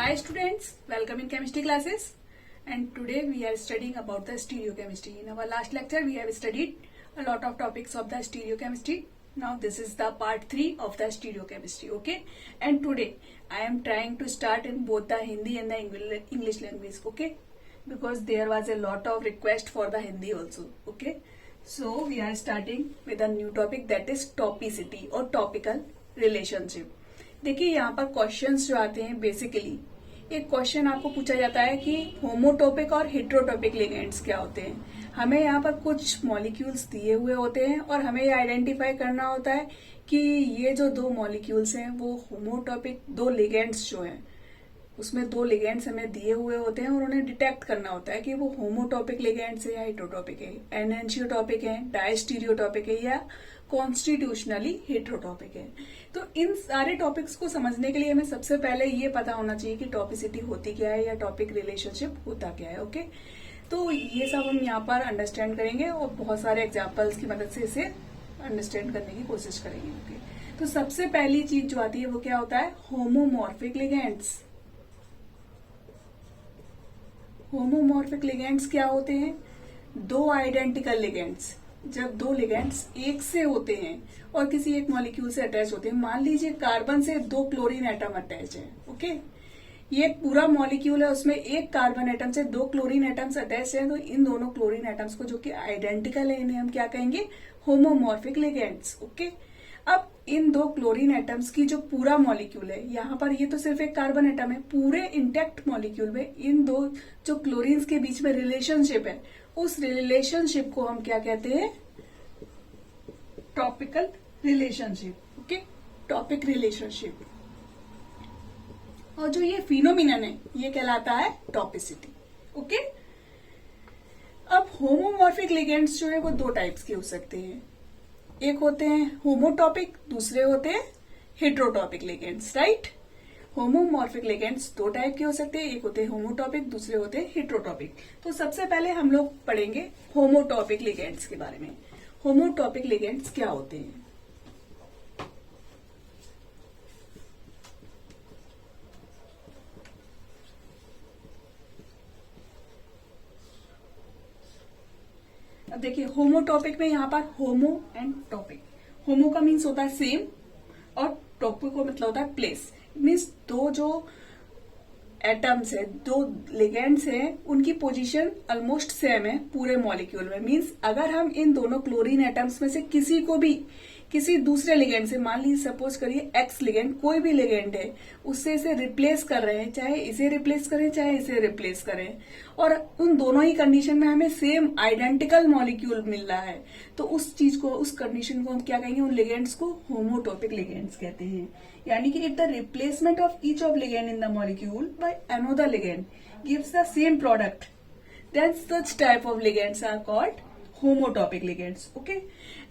Hi students, welcome in chemistry classes, and today we are studying about the stereochemistry. In our last lecture we have studied a lot of topics of the stereochemistry. Now this is the part 3 of the stereochemistry, okay? And today I am trying to start in both the Hindi and the English language, okay? Because there was a lot of request for the Hindi also, okay? So we are starting with a new topic, that is topicity or topical relationship. देखिए यहाँ पर questions जो आते हैं basically एक question आपको पूछा जाता है कि होमोटॉपिक और हेट्रोटॉपिक लिगेंड्स क्या होते हैं। हमें यहाँ पर कुछ मॉलिक्यूल्स दिए हुए होते हैं और हमें ये आइडेंटिफाई करना होता है कि ये जो दो मॉलिक्यूल्स हैं वो होमोटॉपिक दो लिगेंड्स जो हैं उसमें दो लिगेंड्स हमें दिए हुए होते हैं और उन्हें डिटेक्ट करना होता है कि वो होमोटॉपिक लिगेंड्स है या हेट्रोटॉपिक है, एनएनशियोटॉपिक है, डायस्टीरियोटॉपिक है या कॉन्स्टिट्यूशनली हेट्रोटॉपिक है। तो इन सारे टॉपिक्स को समझने के लिए हमें सबसे पहले ये पता होना चाहिए कि टॉपिसिटी होती क्या है या टॉपिक रिलेशनशिप होता क्या है। ओके, तो ये सब हम यहाँ पर अंडरस्टैंड करेंगे और बहुत सारे एग्जाम्पल्स की मदद से इसे अंडरस्टैंड करने की कोशिश करेंगे। ओके, तो सबसे पहली चीज जो आती है वो क्या होता है, होमोमॉर्फिक लिगेंड्स। होमोमॉर्फिक लिगेंड्स क्या होते हैं, दो आइडेंटिकल लिगेंड्स। जब दो लिगेंड्स एक से होते हैं और किसी एक मॉलिक्यूल से अटैच होते हैं, मान लीजिए कार्बन से दो क्लोरीन एटम अटैच है, ओके, ये एक पूरा मॉलिक्यूल है, उसमें एक कार्बन एटम से दो क्लोरीन एटम्स अटैच हैं, तो इन दोनों क्लोरीन एटम्स को जो कि आइडेंटिकल है इन्हें हम क्या कहेंगे, होमोमॉर्फिक लिगेंड्स। ओके, अब इन दो क्लोरीन एटम्स की जो पूरा मॉलिक्यूल है, यहाँ पर ये तो सिर्फ एक कार्बन एटम है, पूरे इंटैक्ट मॉलिक्यूल में इन दो जो क्लोरीन्स के बीच में रिलेशनशिप है, उस रिलेशनशिप को हम क्या कहते हैं, topical relationship. Okay, topic relationship. और जो ये फिनोमिनन है ये कहलाता है टॉपिसिटी। ओके, अब होमोमॉर्फिक लिगेंड्स जो है वो दो टाइप्स के हो सकते हैं, एक होते हैं होमोटॉपिक, दूसरे होते हैं हेट्रोटॉपिक लिगेंड्स, राइट। होमोमॉर्फिक लिगेंड्स दो टाइप के हो सकते हैं, एक होते हैं होमोटॉपिक, दूसरे होते हैं हेट्रोटॉपिक। तो सबसे पहले हम लोग पढ़ेंगे होमोटॉपिक लिगेंड्स के बारे में। होमोटॉपिक लिगेंड्स क्या होते हैं, अब देखिए होमोटॉपिक में यहाँ पर होमो एंड टॉपिक, होमो का मीन्स होता है सेम और टॉपिक का मतलब होता है प्लेस। मीन्स दो जो एटम्स है, दो लिगेंड्स हैं, उनकी पोजीशन ऑलमोस्ट सेम है पूरे मॉलिक्यूल में। मीन्स अगर हम इन दोनों क्लोरीन एटम्स में से किसी को भी किसी दूसरे लिगेंड से, मान लीजिए सपोज करिए एक्स लिगेंड, कोई भी लिगेंड है, उससे इसे रिप्लेस कर रहे हैं, चाहे इसे रिप्लेस करें चाहे इसे रिप्लेस करें, और उन दोनों ही कंडीशन में हमें सेम आइडेंटिकल मॉलिक्यूल मिल रहा है, तो उस चीज को, उस कंडीशन को हम क्या कहेंगे, उन लिगेंड्स को होमोटॉपिक लिगेंड्स कहते हैं। यानी कि if the replacement of each of ligand in the molecule by another ligand gives the same product, then such type of ligands are called homotopic ligands. Okay,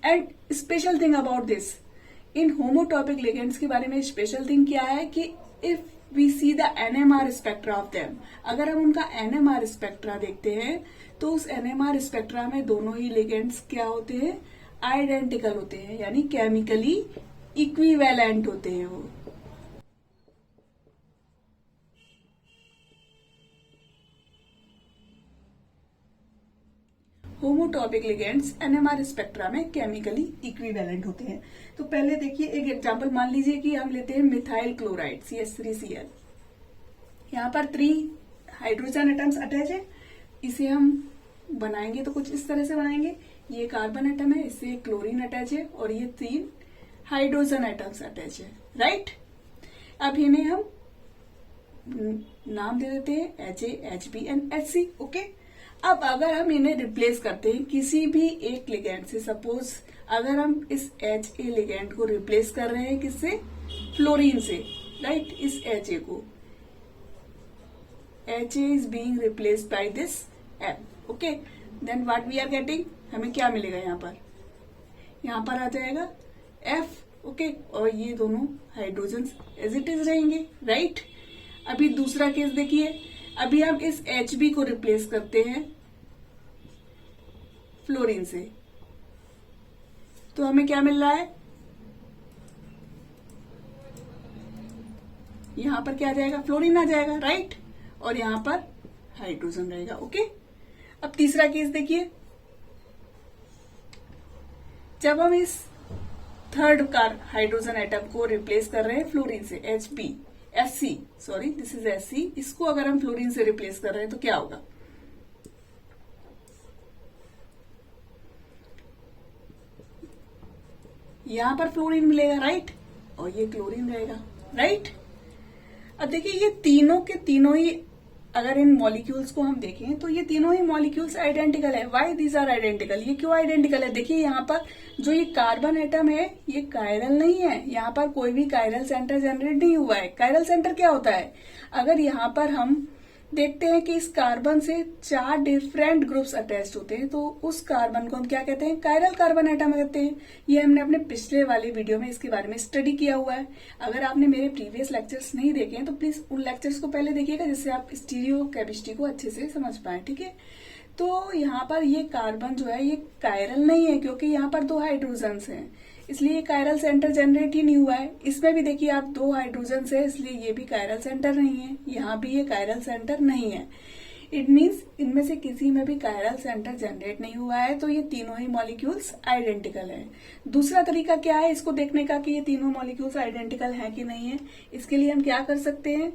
and special thing about this, in homotopic ligands के बारे में special thing क्या है कि if we see the NMR spectra of them, अगर हम उनका NMR spectra देखते हैं तो उस एनएमआर स्पेक्ट्रा में दोनों ही लिगेंड्स क्या होते हैं, आइडेंटिकल होते हैं, यानी केमिकली इक्विवेलेंट होते हैं वो। होमोटॉपिक लिगेंड्स एनएमआर स्पेक्ट्रा में केमिकली इक्विवेलेंट होते हैं। तो पहले देखिए एक एग्जांपल मान लीजिए कि हम लेते हैं मिथाइल क्लोराइड CH3Cl, यहाँ पर 3 हाइड्रोजन एटम्स अटैच है, इसे हम बनाएंगे तो कुछ इस तरह से बनाएंगे, ये कार्बन एटम है, इससे क्लोरीन अटैच है और ये 3 हाइड्रोजन एटम्स अटैच है, राइट। अब इन्हें हम नाम दे देते हैं HA, HB and HC। Okay, अब अगर हम इन्हें रिप्लेस करते हैं किसी भी एक लिगेंड से, सपोज अगर हम इस HA लिगेंड को रिप्लेस कर रहे हैं किससे, फ्लोरीन से, राइट, इस HA को, HA is being replaced by this M। Okay, then what we are getting, हमें क्या मिलेगा, यहाँ पर आ जाएगा F। ओके, और ये दोनों हाइड्रोजन एज इट इज रहेंगे, राइट। अभी दूसरा केस देखिए, अभी हम इस HB को रिप्लेस करते हैं फ्लोरीन से, तो हमें क्या मिल रहा है, यहाँ पर क्या आ जाएगा, फ्लोरीन आ जाएगा, राइट, और यहाँ पर हाइड्रोजन रहेगा। ओके, अब तीसरा केस देखिए, जब हम इस थर्ड कार हाइड्रोजन एटम को रिप्लेस कर रहे हैं फ्लोरीन से, Hc, sorry this is Hc, इसको अगर हम फ्लोरीन से रिप्लेस कर रहे हैं तो क्या होगा, यहां पर फ्लोरीन मिलेगा, राइट, और ये क्लोरीन रहेगा, राइट। अब देखिए ये तीनों के तीनों ही, अगर इन मॉलिक्यूल्स को हम देखें तो ये तीनों ही मॉलिक्यूल्स आइडेंटिकल है। व्हाई दीज आर आइडेंटिकल, ये क्यों आइडेंटिकल है, देखिए यहाँ पर जो ये कार्बन एटम है ये कायरल नहीं है, यहाँ पर कोई भी कायरल सेंटर जनरेट नहीं हुआ है। कायरल सेंटर क्या होता है, अगर यहाँ पर हम देखते हैं कि इस कार्बन से 4 डिफरेंट ग्रुप्स अटैच्ड होते हैं तो उस कार्बन को हम क्या कहते हैं, कायरल कार्बन एटम कहते हैं। ये हमने अपने पिछले वाले वीडियो में इसके बारे में स्टडी किया हुआ है। अगर आपने मेरे प्रीवियस लेक्चर्स नहीं देखे हैं तो प्लीज उन लेक्चर्स को पहले देखिएगा, जिससे आप स्टीरियो केमिस्ट्री को अच्छे से समझ पाए, ठीक है। तो यहाँ पर ये कार्बन जो है ये कायरल नहीं है, क्योंकि यहाँ पर 2 हाइड्रोजन्स हैं, इसलिए ये कायरल सेंटर जनरेट ही नहीं हुआ है। इसमें भी देखिए आप 2 हाइड्रोजन है, इसलिए ये भी कायरल सेंटर नहीं है, यहाँ भी ये कायरल सेंटर नहीं है। इट मीन्स इनमें से किसी में भी कायरल सेंटर जनरेट नहीं हुआ है, तो ये तीनों ही मॉलिक्यूल्स आइडेंटिकल है। दूसरा तरीका क्या है इसको देखने का कि ये तीनों मॉलिक्यूल्स आइडेंटिकल है कि नहीं है, इसके लिए हम क्या कर सकते हैं,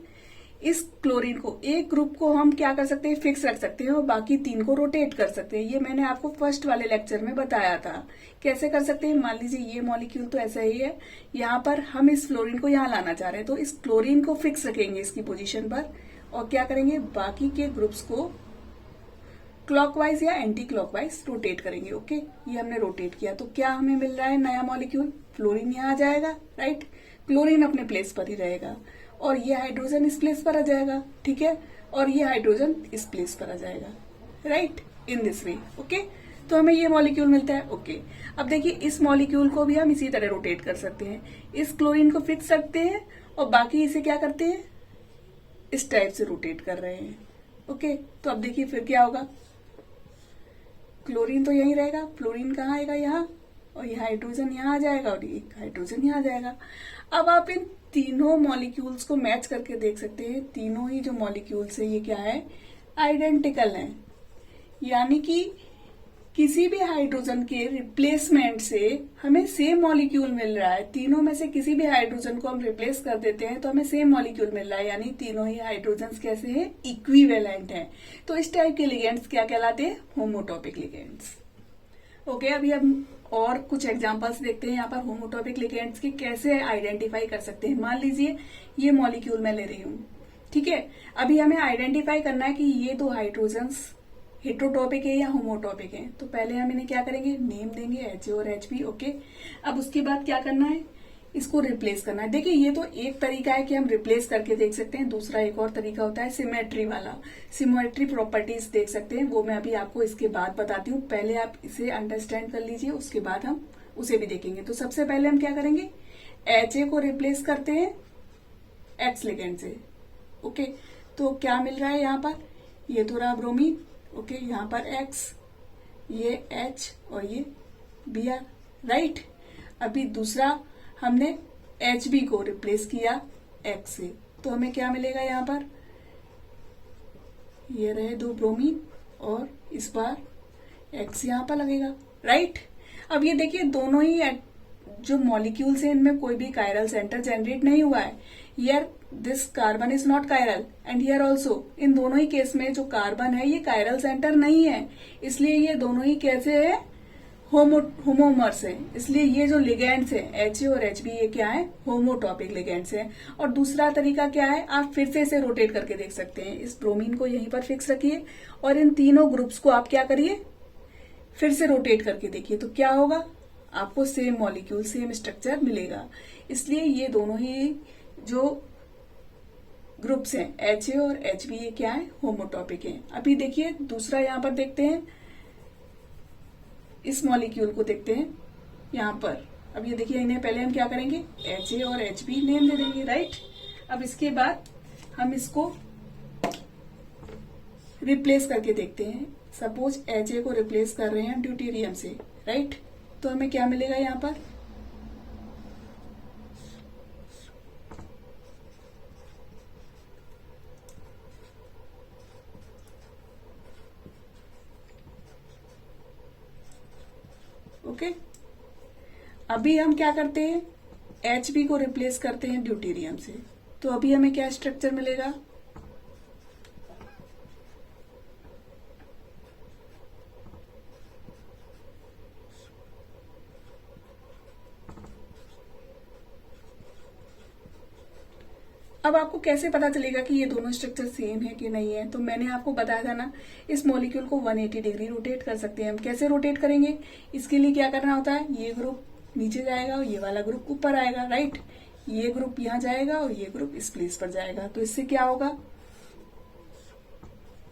इस क्लोरीन को, एक ग्रुप को हम क्या कर सकते हैं, फिक्स रख सकते हैं और बाकी 3 को रोटेट कर सकते हैं। ये मैंने आपको फर्स्ट वाले लेक्चर में बताया था कैसे कर सकते हैं। मान लीजिए ये मॉलिक्यूल तो ऐसा ही है, यहाँ पर हम इस फ्लोरीन को यहाँ लाना चाह रहे हैं, तो इस क्लोरीन को फिक्स रखेंगे इसकी पोजीशन पर और क्या करेंगे, बाकी के ग्रुप्स को क्लॉकवाइज या एंटी क्लॉकवाइज रोटेट करेंगे। ओके, ये हमने रोटेट किया तो क्या हमें मिल रहा है, नया मॉलिक्यूल, फ्लोरीन यहाँ आ जाएगा, राइट, क्लोरीन अपने प्लेस पर ही रहेगा और ये हाइड्रोजन इस प्लेस पर आ जाएगा, ठीक है, और ये हाइड्रोजन इस प्लेस पर आ जाएगा, right, in this way. Okay, तो हमें ये मॉलिक्यूल मिलता है। ओके, अब देखिए इस मॉलिक्यूल को भी हम इसी तरह रोटेट कर सकते हैं, इस क्लोरीन को फिक्स रखते हैं और बाकी इसे क्या करते हैं, इस टाइप से रोटेट कर रहे हैं। ओके, तो अब देखिए फिर क्या होगा, क्लोरीन तो यहीं रहेगा, फ्लोरीन कहाँ आएगा, यहाँ, और ये हाइड्रोजन यहाँ आ जाएगा और एक हाइड्रोजन यहाँ आ जाएगा। अब आप इन तीनों मॉलिक्यूल्स को मैच करके देख सकते हैं, तीनों ही जो मॉलिक्यूल्स है ये क्या है, आइडेंटिकल हैं, यानी कि किसी भी हाइड्रोजन के रिप्लेसमेंट से हमें सेम मॉलिक्यूल मिल रहा है। तीनों में से किसी भी हाइड्रोजन को हम रिप्लेस कर देते हैं तो हमें सेम मॉलिक्यूल मिल रहा है, यानी तीनों ही हाइड्रोजन कैसे हैं, इक्विवेलेंट हैं। तो इस टाइप के लिगेंड्स क्या कहलाते हैं, होमोटॉपिक लिगेंड्स। ओके, अभी हम और कुछ एग्जांपल्स देखते हैं यहाँ पर होमोटॉपिक लिगेंड्स की कैसे आइडेंटिफाई कर सकते हैं। मान लीजिए ये मॉलिक्यूल मैं ले रही हूँ, ठीक है, अभी हमें आइडेंटिफाई करना है कि ये 2 हाइड्रोजन्स हेट्रोटॉपिक है या होमोटॉपिक है। तो पहले हम इन्हें क्या करेंगे, नेम देंगे HA और HB। ओके, अब उसके बाद क्या करना है, इसको रिप्लेस करना है। देखिए ये तो एक तरीका है कि हम रिप्लेस करके देख सकते हैं, दूसरा एक और तरीका होता है सिमेट्री वाला, सिमेट्री प्रॉपर्टीज देख सकते हैं, वो मैं अभी आपको इसके बाद बताती हूँ। पहले आप इसे अंडरस्टैंड कर लीजिए, उसके बाद हम उसे भी देखेंगे। तो सबसे पहले हम क्या करेंगे, HA को रिप्लेस करते हैं X लिगेंड से। ओके, तो क्या मिल रहा है यहाँ पर, ये तो रहा ब्रोमीन, ओके, यहाँ पर X, ये H और ये Br, राइट। अभी दूसरा हमने HB को रिप्लेस किया X से, तो हमें क्या मिलेगा यहाँ पर, ये रहे 2 ब्रोमीन और इस बार X यहाँ पर लगेगा, राइट। अब ये देखिए दोनों ही जो मॉलिक्यूल्स हैं इनमें कोई भी कायरल सेंटर जनरेट नहीं हुआ है। Here this carbon is not chiral and here also, इन दोनों ही केस में जो कार्बन है ये कायरल सेंटर नहीं है, इसलिए ये दोनों ही कैसे है, होमोमर्स है। इसलिए ये जो लिगेंड्स है HA और HB ये क्या है, होमोटॉपिक लिगेंड्स है। और दूसरा तरीका क्या है, आप फिर से इसे रोटेट करके देख सकते हैं, इस ब्रोमीन को यहीं पर फिक्स रखिए और इन तीनों ग्रुप्स को आप क्या करिए, फिर से रोटेट करके देखिए, तो क्या होगा, आपको सेम मॉलिक्यूल सेम स्ट्रक्चर मिलेगा। इसलिए ये दोनों ही जो ग्रुप्स हैं HA और HB ये क्या है, होमोटॉपिक हैं। अभी देखिए दूसरा यहाँ पर देखते हैं, इस मॉलिक्यूल को देखते हैं यहाँ पर। अब ये देखिए इन्हें पहले हम क्या करेंगे, HA और HB नेम दे देंगे, राइट। अब इसके बाद हम इसको रिप्लेस करके देखते हैं। सपोज HA को रिप्लेस कर रहे हैं ड्यूटेरियम से, राइट, तो हमें क्या मिलेगा यहाँ पर, ओके। अभी हम क्या करते हैं, Hb को रिप्लेस करते हैं ड्यूटेरियम से, तो अभी हमें क्या स्ट्रक्चर मिलेगा, अब आपको कैसे पता चलेगा कि ये दोनों स्ट्रक्चर सेम है कि नहीं है, तो मैंने आपको बताया था ना, इस मॉलिक्यूल को 180 डिग्री रोटेट कर सकते हैं हम। कैसे रोटेट करेंगे, इसके लिए क्या करना होता है, ये ग्रुप नीचे जाएगा और ये वाला ग्रुप ऊपर आएगा, राइट। ये ग्रुप यहाँ जाएगा और ये ग्रुप इस प्लेस पर जाएगा, तो इससे क्या होगा,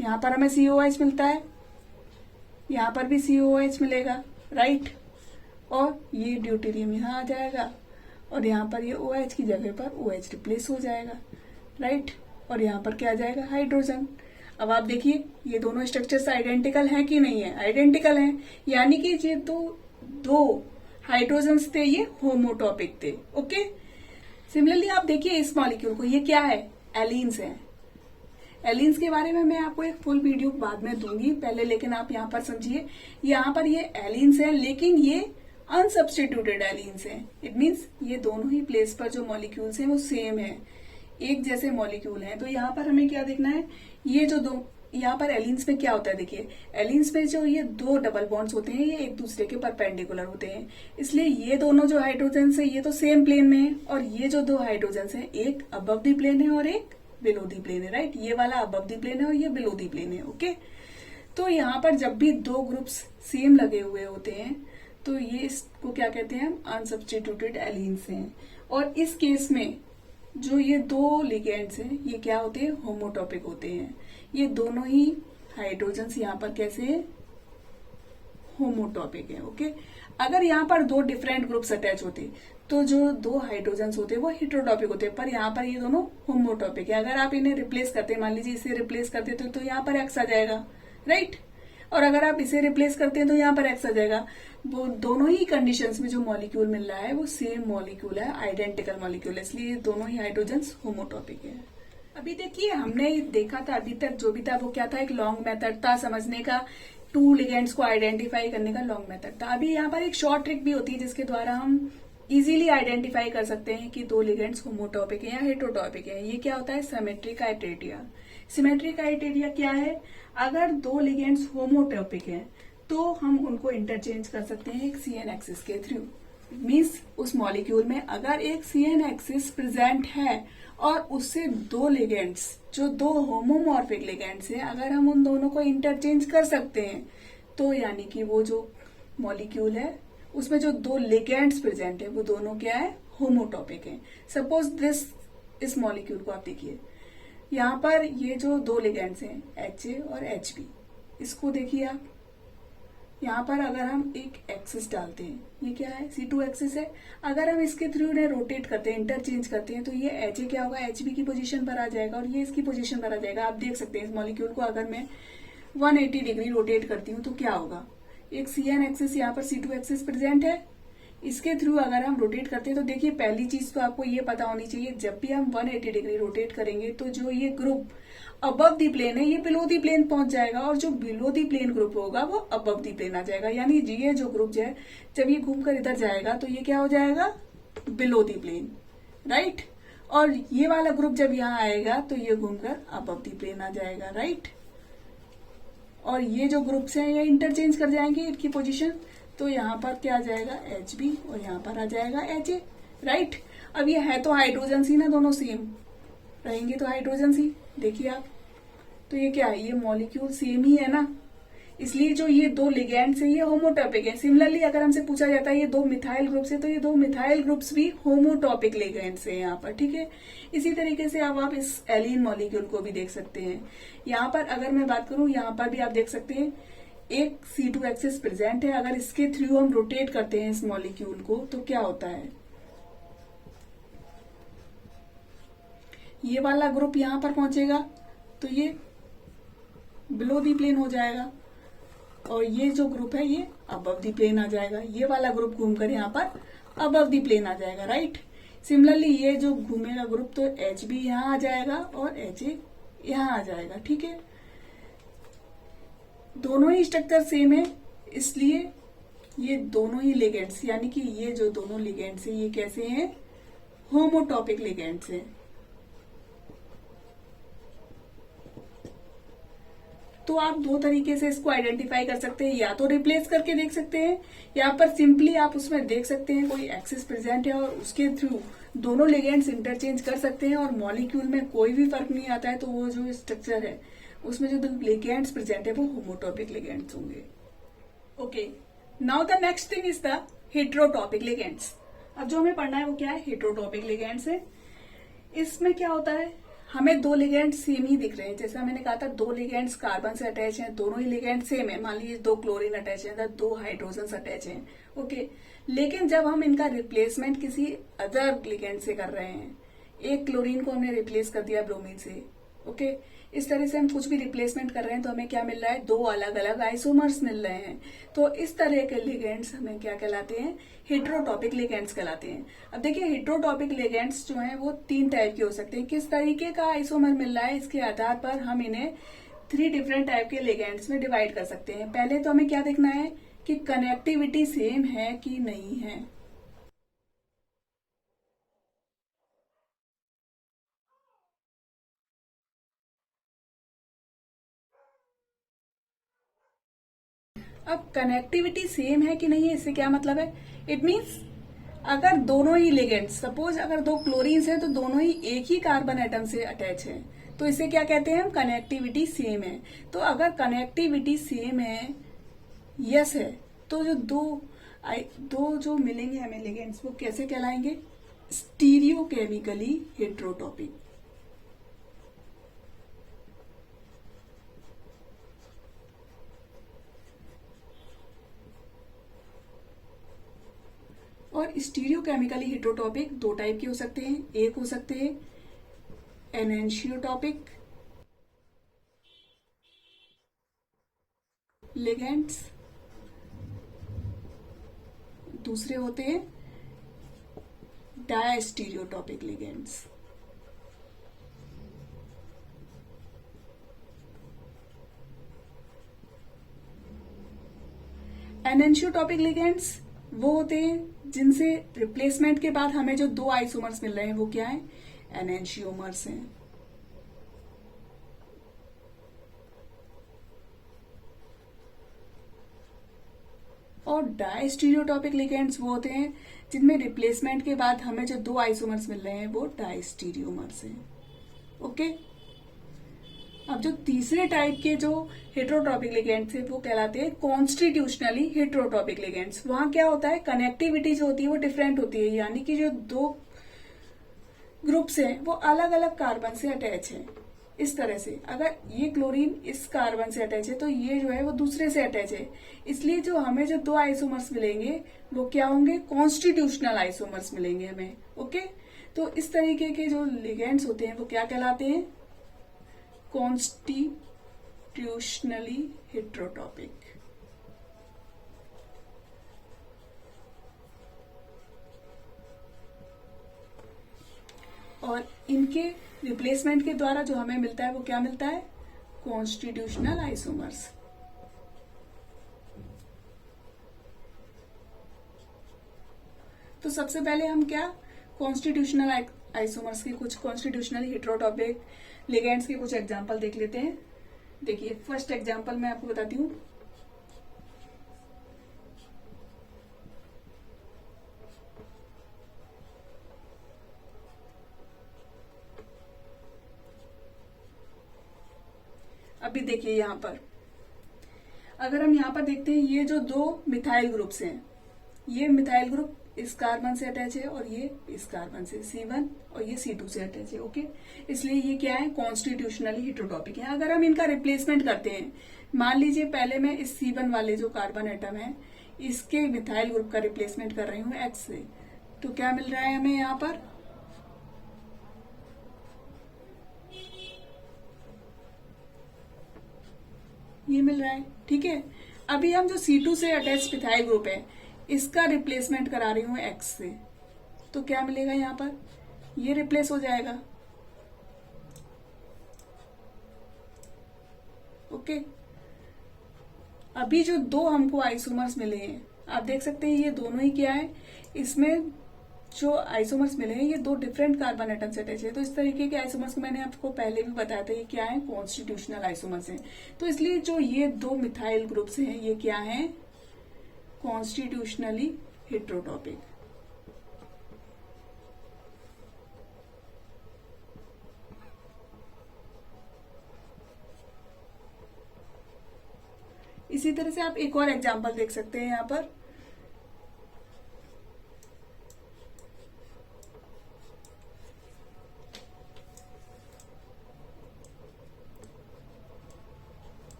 यहाँ पर हमें COH मिलता है, यहाँ पर भी COH मिलेगा, राइट। और ये ड्यूटेरियम यहाँ आ जाएगा और यहाँ पर ये OH की जगह पर OH रिप्लेस हो जाएगा, राइट। और यहाँ पर क्या आ जाएगा, हाइड्रोजन। अब आप देखिए ये दोनों स्ट्रक्चर्स आइडेंटिकल हैं कि नहीं है, आइडेंटिकल हैं, यानी कि ये दो हाइड्रोजन्स थे, ये होमोटॉपिक थे, ओके। सिमिलरली आप देखिए इस मॉलिक्यूल को, ये क्या है, एलीन्स है। एलीन्स के बारे में मैं आपको एक फुल वीडियो बाद में दूंगी पहले, लेकिन आप यहाँ पर समझिए, यहाँ पर ये एलीन्स है, लेकिन ये अनसब्स्टिट्यूटेड एलीन्स हैं। इट मीन्स ये दोनों ही प्लेस पर जो मॉलिक्यूल्स हैं वो सेम है, एक जैसे मॉलिक्यूल हैं। तो यहाँ पर हमें क्या देखना है, ये जो दो, यहाँ पर एलीन्स में क्या होता है, देखिए एलीन्स में जो ये दो डबल बॉन्ड्स होते हैं ये एक दूसरे के परपेंडिकुलर होते हैं, इसलिए ये दोनों जो हाइड्रोजन है ये तो सेम प्लेन में है, और ये जो दो हाइड्रोजन है एक अबव दी प्लेन है और एक बिलो दी प्लेन है, राइट। ये वाला अबव दी प्लेन है और ये बिलो दी प्लेन है, ओके। तो यहाँ पर जब भी दो ग्रुप्स सेम लगे हुए होते हैं तो ये इसको क्या कहते हैं, अनसब्स्टिट्यूटेड एलीन्स हैं। और इस केस में जो ये दो लिगेंड्स हैं ये क्या होते हैं, होमोटॉपिक होते हैं। ये दोनों ही हाइड्रोजन्स यहाँ पर कैसे हैं, होमोटॉपिक है, ओके। अगर यहाँ पर दो डिफरेंट ग्रुप्स अटैच होते तो जो दो हाइड्रोजन्स होते वो हेटेरोटॉपिक होते, पर यहाँ पर ये दोनों होमोटॉपिक है। अगर आप इन्हें रिप्लेस करते, मान लीजिए इसे रिप्लेस करते तो यहाँ पर एक्स आ जाएगा, राइट। और अगर आप इसे रिप्लेस करते हैं तो यहाँ पर एक्स आ जाएगा। वो दोनों ही कंडीशंस में जो मॉलिक्यूल मिल रहा है वो सेम मॉलिक्यूल है, आइडेंटिकल मॉलिक्यूल है, इसलिए दोनों ही हाइड्रोजन्स होमोटॉपिक है। अभी देखिए हमने देखा था अभी तक जो भी था वो क्या था, एक लॉन्ग मेथड था समझने का, टू लिगेंड्स को आइडेंटिफाई करने का लॉन्ग मेथड था। अभी यहाँ पर एक शॉर्ट ट्रिक भी होती है जिसके द्वारा हम इजीली आइडेंटिफाई कर सकते हैं कि दो लिगेंड्स होमोटॉपिक है या हेटेरोटॉपिक है। ये क्या होता है, सिमेट्री क्राइटेरिया। सिमेट्री क्राइटेरिया क्या है, अगर दो लिगेंड्स होमोटॉपिक हैं तो हम उनको इंटरचेंज कर सकते हैं एक CN एक्सिस के थ्रू। मीन्स उस मॉलिक्यूल में अगर एक CN एक्सिस प्रेजेंट है और उससे दो लिगेंड्स, जो दो होमोमॉर्फिक लिगेंड्स हैं, अगर हम उन दोनों को इंटरचेंज कर सकते हैं तो यानी कि वो जो मॉलिक्यूल है उसमें जो दो लिगेंड्स प्रेजेंट है वो दोनों क्या है, होमोटॉपिक है। सपोज इस मॉलिक्यूल को आप देखिए, यहाँ पर ये जो दो लिगेंड्स हैं HA और HB, इसको देखिए आप, यहाँ पर अगर हम एक एक्सिस डालते हैं, ये क्या है, C2 एक्सिस है। अगर हम इसके थ्रू इन्हें रोटेट करते हैं, इंटरचेंज करते हैं, तो ये HA क्या होगा, HB की पोजीशन पर आ जाएगा और ये इसकी पोजीशन पर आ जाएगा। आप देख सकते हैं इस मॉलिक्यूल को अगर मैं 180 डिग्री रोटेट करती हूँ तो क्या होगा, एक CN एक्सिस यहाँ पर C2 एक्सिस प्रेजेंट है, इसके थ्रू अगर हम रोटेट करते हैं तो देखिए पहली चीज तो आपको ये पता होनी चाहिए, जब भी हम 180 डिग्री रोटेट करेंगे तो जो ये ग्रुप अबव दी प्लेन है ये बिलो दी प्लेन पहुंच जाएगा, और जो बिलो दी प्लेन ग्रुप होगा वो अबव दी प्लेन आ जाएगा। यानी ये जो ग्रुप है जब ये घूमकर इधर जाएगा तो ये क्या हो जाएगा, बिलो दी प्लेन, राइट। और ये वाला ग्रुप जब यहाँ आएगा तो ये घूमकर अबव दी प्लेन आ जाएगा, राइट। और ये जो ग्रुप्स हैं ये इंटरचेंज कर जाएंगे इनकी पोजीशन, तो यहाँ पर क्या आ जाएगा, HB और यहाँ पर आ जाएगा HA, राइट। अब ये है तो हाइड्रोजन ही ना, दोनों सेम रहेंगे तो हाइड्रोजन ही, देखिए आप, तो ये क्या है, ये मॉलिक्यूल सेम ही है ना, इसलिए जो ये दो लिगेंड्स है ये होमोटॉपिक है। सिमिलरली अगर हमसे पूछा जाता है ये दो मिथाइल ग्रुप्स है तो ये दो मिथाइल ग्रुप्स भी होमोटॉपिक लिगेंड्स है यहाँ पर, ठीक है। इसी तरीके से अब आप इस एलीन मॉलिक्यूल को भी देख सकते हैं। यहाँ पर अगर मैं बात करूं, यहाँ पर भी आप देख सकते हैं एक C2 एक्सिस प्रेजेंट है, अगर इसके थ्रू हम रोटेट करते हैं इस मॉलिक्यूल को तो क्या होता है, ये वाला ग्रुप यहां पर पहुंचेगा तो ये बिलो दी प्लेन हो जाएगा, और ये जो ग्रुप है ये अबव दी प्लेन आ जाएगा। ये वाला ग्रुप घूमकर यहाँ पर अबव दी प्लेन आ जाएगा, राइट। सिमिलरली ये जो घूमेगा ग्रुप तो HB यहाँ आ जाएगा और HA यहाँ आ जाएगा, ठीक है। दोनों ही स्ट्रक्चर सेम है, इसलिए ये दोनों ही लिगेंड्स, यानी कि ये जो दोनों लिगेंड्स हैं ये कैसे हैं, होमोटॉपिक लिगेंड्स हैं। तो आप दो तरीके से इसको आइडेंटिफाई कर सकते हैं, या तो रिप्लेस करके देख सकते हैं, या पर सिंपली आप उसमें देख सकते हैं कोई एक्सिस प्रेजेंट है और उसके थ्रू दोनों लिगेंड्स इंटरचेंज कर सकते हैं और मॉलिक्यूल में कोई भी फर्क नहीं आता है, तो वो जो स्ट्रक्चर है उसमें जो लिगेंड्स प्रेजेंट है वो होमोटॉपिक लिगेंड्स होंगे। Okay, now the next thing is the हेट्रोटॉपिक ligands. अब जो हमें पढ़ना है वो क्या है, हेट्रोटॉपिक लिगेंड्स है। इसमें क्या होता है, हमें दो लिगेंड सेम ही दिख रहे हैं, जैसा मैंने कहा था दो लिगेंड्स कार्बन से अटैच हैं, दोनों ही लिगेंड सेम है। मान लीजिए दो क्लोरीन अटैच है, दो हाइड्रोजन अटैच हैं, ओके। लेकिन जब हम इनका रिप्लेसमेंट किसी अदर लिगेंड से कर रहे हैं, एक क्लोरीन को हमने रिप्लेस कर दिया ब्रोमीन से, ओके, इस तरह से हम कुछ भी रिप्लेसमेंट कर रहे हैं तो हमें क्या मिल रहा है, दो अलग अलग आइसोमर्स मिल रहे हैं। तो इस तरह के लिगेंड्स हमें क्या कहलाते हैं, हेट्रोटॉपिक लिगेंड्स कहलाते हैं। अब देखिए हेट्रोटॉपिक लिगेंड्स जो हैं वो तीन टाइप के हो सकते हैं। किस तरीके का आइसोमर मिल रहा है इसके आधार पर हम इन्हें 3 डिफरेंट टाइप के लिगेंड्स में डिवाइड कर सकते हैं। पहले तो हमें क्या देखना है कि कनेक्टिविटी सेम है कि नहीं है। अब कनेक्टिविटी सेम है कि नहीं है, इससे क्या मतलब है, इट मीन्स अगर दोनों ही लिगेंड्स, सपोज अगर दो क्लोरीन्स है तो दोनों ही एक ही कार्बन एटम से अटैच है, तो इसे क्या कहते हैं हम, कनेक्टिविटी सेम है। तो अगर कनेक्टिविटी सेम है, यस है, तो जो दो जो मिलेंगे हमें लिगेंड्स वो कैसे कहलाएंगे, स्टीरियोकेमिकली हेट्रोटॉपिक। और स्टीरियोकेमिकली हेट्रोटॉपिक दो टाइप के हो सकते हैं। एक हो सकते हैं एनेंशियोटॉपिक लिगेंड्स, दूसरे होते हैं डायस्टीरियोटॉपिक लिगेंड्स। एनेंशियोटॉपिक लिगेंड्स वो होते हैं जिनसे रिप्लेसमेंट के बाद हमें जो दो आइसोमर्स मिल रहे हैं वो क्या है, एनेंशियोमर्स हैं। और डायस्टीरियोटॉपिक लिगेंड्स वो होते हैं जिनमें रिप्लेसमेंट के बाद हमें जो दो आइसोमर्स मिल रहे हैं वो डायस्टीरियोमर्स हैं, ओके। अब जो तीसरे टाइप के जो हेट्रोटॉपिक लिगेंड्स है वो कहलाते हैं कॉन्स्टिट्यूशनली हेट्रोटॉपिक लिगेंड्स। वहां क्या होता है, कनेक्टिविटी जो होती है वो डिफरेंट होती है, यानी कि जो दो ग्रुप्स हैं वो अलग अलग कार्बन से अटैच है। इस तरह से अगर ये क्लोरीन इस कार्बन से अटैच है तो ये जो है वो दूसरे से अटैच है, इसलिए जो हमें जो दो आइसोमर्स मिलेंगे वो क्या होंगे, कॉन्स्टिट्यूशनल आइसोमर्स मिलेंगे हमें, ओके। तो इस तरीके के जो लिगेंड्स होते हैं वो क्या कहलाते हैं, कॉन्स्टिट्यूशनली हेट्रोटॉपिक। और इनके रिप्लेसमेंट के द्वारा जो हमें मिलता है वो क्या मिलता है, कॉन्स्टिट्यूशनल आइसोमर्स। तो सबसे पहले हम क्या, कॉन्स्टिट्यूशनल आइसोमर्स के कुछ, कॉन्स्टिट्यूशनल हेट्रोटॉपिक लिगेंड्स के कुछ एग्जांपल देख लेते हैं। देखिए फर्स्ट एग्जांपल मैं आपको बताती हूँ। अभी देखिए यहां पर अगर हम यहां पर देखते हैं, ये जो दो मिथाइल ग्रुप्स हैं, ये मिथाइल ग्रुप इस कार्बन से अटैच है और ये इस कार्बन से C1 और ये C2 से अटैच है, ओके। इसलिए ये क्या है, कॉन्स्टिट्यूशनली हेट्रोटॉपिक है। अगर हम इनका रिप्लेसमेंट करते हैं, मान लीजिए पहले मैं इस C1 वाले जो कार्बन एटम है इसके मिथाइल ग्रुप का रिप्लेसमेंट कर रही हूँ X से, तो क्या मिल रहा है हमें यहाँ पर, ये मिल रहा है, ठीक है। अभी हम जो C2 से अटैच मिथाइल ग्रुप है इसका रिप्लेसमेंट करा रही हूं X से, तो क्या मिलेगा यहां पर, ये रिप्लेस हो जाएगा, ओके। अभी जो दो हमको आइसोमर्स मिले हैं आप देख सकते हैं ये दोनों ही क्या है, इसमें जो आइसोमर्स मिले हैं ये दो डिफरेंट कार्बन एटम से अटैच है। तो इस तरीके के आइसोमर्स को मैंने आपको पहले भी बताया था, ये क्या है, कॉन्स्टिट्यूशनल आइसोमर्स हैं। तो इसलिए जो ये दो मिथाइल ग्रुप्स हैं ये क्या हैं, कॉन्स्टिट्यूशनली हेट्रोटॉपिक। इसी तरह से आप एक और एग्जांपल देख सकते हैं यहाँ पर।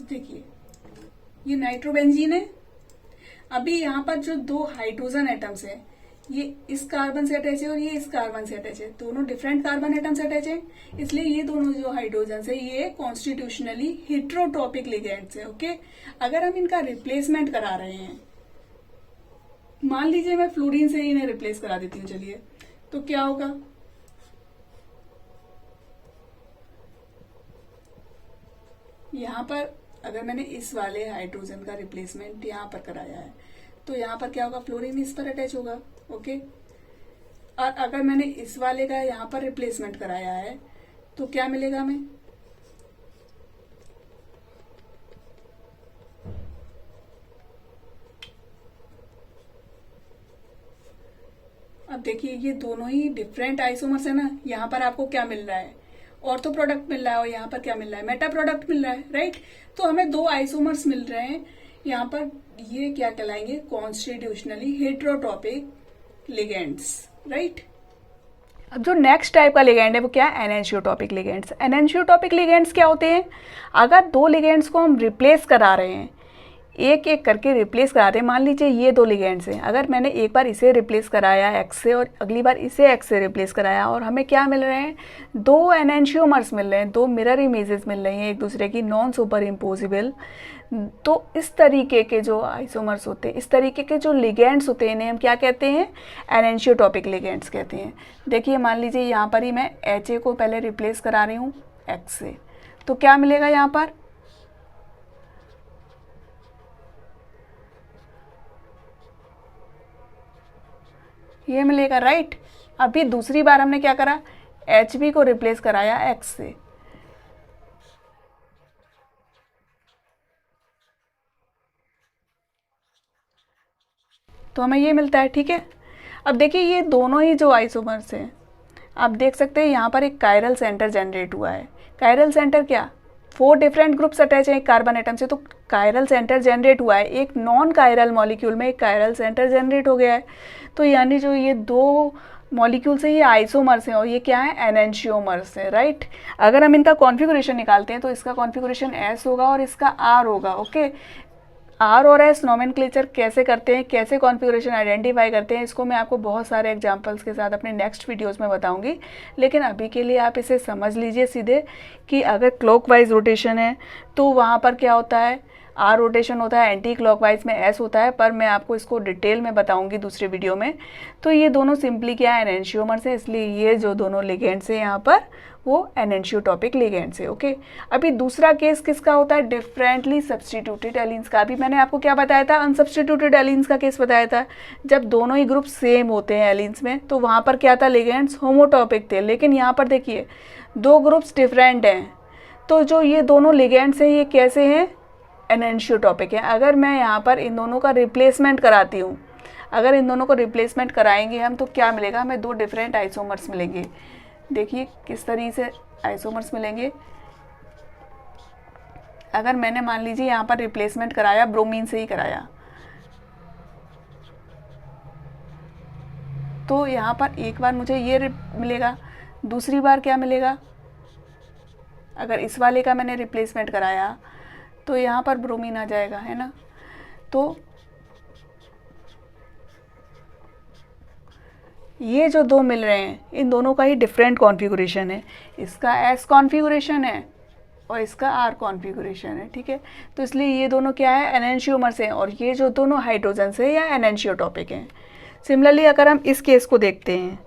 देखिए ये नाइट्रोबेंजीन है। अभी यहाँ पर जो दो हाइड्रोजन एटम्स है ये इस कार्बन से अटैच है और ये इस कार्बन से अटैच है, दोनों डिफरेंट कार्बन एटम से अटैच है। इसलिए ये दोनों जो हाइड्रोजन है ये कॉन्स्टिट्यूशनली हेट्रोटॉपिक लिगेंड्स है। ओके, अगर हम इनका रिप्लेसमेंट करा रहे हैं, मान लीजिए मैं फ्लोरीन से इन्हें रिप्लेस करा देती हूँ, चलिए, तो क्या होगा, यहाँ पर अगर मैंने इस वाले हाइड्रोजन का रिप्लेसमेंट यहाँ पर कराया है तो यहाँ पर क्या होगा, फ्लोरीन इस पर अटैच होगा। ओके, और अगर मैंने इस वाले का यहाँ पर रिप्लेसमेंट कराया है तो क्या मिलेगा हमें, अब देखिए ये दोनों ही डिफरेंट आइसोमर्स है ना। यहाँ पर आपको क्या मिल रहा है, ऑर्थो प्रोडक्ट मिल रहा है और यहाँ पर क्या मिल रहा है, मेटा प्रोडक्ट मिल रहा है, राइट। तो हमें दो आइसोमर्स मिल रहे हैं यहाँ पर, ये क्या कहलाएंगे, कॉन्स्टिट्यूशनली हेट्रोटॉपिक लिगेंड्स, राइट। अब जो नेक्स्ट टाइप का लिगेंड है वो क्या है, एनेंशियोटॉपिक लिगेंड्स। एनेंशियोटॉपिक लिगेंड्स क्या होते हैं, अगर दो लिगेंड्स को हम रिप्लेस करा रहे हैं, एक एक करके रिप्लेस कराते हैं, मान लीजिए ये दो लिगेंड्स हैं, अगर मैंने एक बार इसे रिप्लेस कराया एक्स से और अगली बार इसे एक्स से रिप्लेस कराया, और हमें क्या मिल रहे हैं, दो एनेंशियोमर्स मिल रहे हैं, दो मिरर इमेजेस मिल रही हैं एक दूसरे की, नॉन सुपर इम्पोजिबल। तो इस तरीके के जो आइसोमर्स होते हैं, इस तरीके के जो लिगेंड्स होते हैं, इन्हें हम क्या कहते हैं, एनेंशियोटॉपिक लिगेंड्स कहते हैं। देखिए मान लीजिए यहाँ पर ही मैं HA को पहले रिप्लेस करा रही हूँ एक्स से, तो क्या मिलेगा यहाँ पर, ये मिलेगा, राइट। अभी दूसरी बार हमने क्या करा, HB को रिप्लेस कराया एक्स से, तो हमें ये मिलता है, ठीक है। अब देखिए ये दोनों ही जो आइसोमर्स हैं, आप देख सकते हैं यहाँ पर एक कायरल सेंटर जनरेट हुआ है। कायरल सेंटर क्या, 4 डिफरेंट ग्रुप्स अटैच हैं एक कार्बन एटम से, तो कायरल सेंटर जनरेट हुआ है, एक नॉन कायरल मॉलिक्यूल में एक कायरल सेंटर जनरेट हो गया है। तो यानी जो ये दो मॉलिक्यूल से ये आइसोमर्स हैं और ये क्या है, एनेंशियोमर्स है, राइट। अगर हम इनका कॉन्फ़िगरेशन निकालते हैं तो इसका कॉन्फ़िगरेशन S होगा और इसका R होगा। ओके, R और S नोमेनक्लेचर कैसे करते हैं, कैसे कॉन्फ़िगरेशन आइडेंटिफाई करते हैं, इसको मैं आपको बहुत सारे एग्जांपल्स के साथ अपने नेक्स्ट वीडियोस में बताऊंगी। लेकिन अभी के लिए आप इसे समझ लीजिए सीधे कि अगर क्लॉकवाइज रोटेशन है तो वहाँ पर क्या होता है, R रोटेशन होता है, एंटी क्लॉकवाइज में S होता है, पर मैं आपको इसको डिटेल में बताऊंगी दूसरे वीडियो में। तो ये दोनों सिंपली क्या है, एनेंशियोमर्स है, इसलिए ये जो दोनों लिगेंड्स हैं यहाँ पर वो एनेंशियोटॉपिक लिगेंड्स है। ओके, अभी दूसरा केस किसका होता है, डिफरेंटली सब्सटीट्यूटेड एलीन्स का। अभी मैंने आपको क्या बताया था, अनसब्सटीट्यूटेड एलीन्स का केस बताया था, जब दोनों ही ग्रुप सेम होते हैं एलीन्स में, तो वहाँ पर क्या था, लिगेंड्स होमोटॉपिक थे। लेकिन यहाँ पर देखिए दो ग्रुप्स डिफरेंट हैं, तो जो ये दोनों लिगेंड्स हैं ये कैसे हैं, एनेंशियोटॉपिक है। अगर मैं यहाँ पर इन दोनों का रिप्लेसमेंट कराती हूँ, अगर इन दोनों को रिप्लेसमेंट कराएंगे हम, तो क्या मिलेगा हमें, दो डिफरेंट आइसोमर्स मिलेंगे। देखिए किस तरीके से आइसोमर्स मिलेंगे। अगर मैंने मान लीजिए यहाँ पर रिप्लेसमेंट कराया, ब्रोमीन से ही कराया, तो यहाँ पर एक बार मुझे ये मिलेगा, दूसरी बार क्या मिलेगा, अगर इस वाले का मैंने रिप्लेसमेंट कराया तो यहाँ पर ब्रोमीन आ जाएगा, है ना। तो ये जो दो मिल रहे हैं इन दोनों का ही डिफरेंट कॉन्फ़िगरेशन है, इसका S कॉन्फ़िगरेशन है और इसका R कॉन्फ़िगरेशन है, ठीक है। तो इसलिए ये दोनों क्या है, एनेंशियोमर्स हैं, और ये जो दोनों हाइड्रोजन्स हैं या एनेंशियोटॉपिक हैं। सिमिलरली अगर हम इस केस को देखते हैं,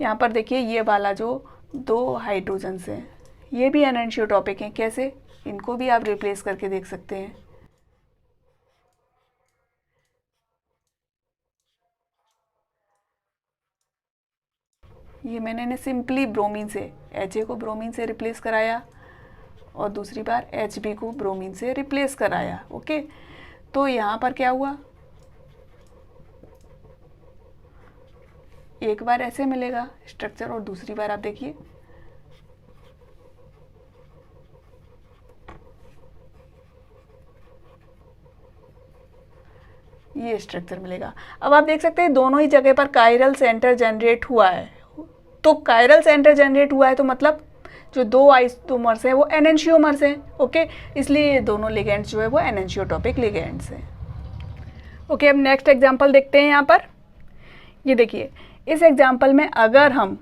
यहाँ पर देखिए ये वाला जो दो हाइड्रोजन्स हैं, ये भी एनेंशियोटॉपिक हैं। कैसे? इनको भी आप रिप्लेस करके देख सकते हैं। ये मैंने सिंपली ब्रोमीन से, Ha को ब्रोमीन से रिप्लेस कराया और दूसरी बार Hb को ब्रोमीन से रिप्लेस कराया। ओके, तो यहाँ पर क्या हुआ, एक बार ऐसे मिलेगा स्ट्रक्चर और दूसरी बार आप देखिए ये स्ट्रक्चर मिलेगा। अब आप देख सकते हैं दोनों ही जगह पर कायरल सेंटर जनरेट हुआ है। तो कायरल सेंटर जनरेट हुआ है तो मतलब जो दो आइसोमर्स हैं वो एनेंशियोमर्स हैं। ओके, इसलिए ये दोनों लिगेंड्स जो है वो एनेंशियोटॉपिक लिगेंड्स हैं। ओके, अब नेक्स्ट एग्जांपल देखते हैं। यहाँ पर ये देखिए, इस एग्जांपल में अगर हम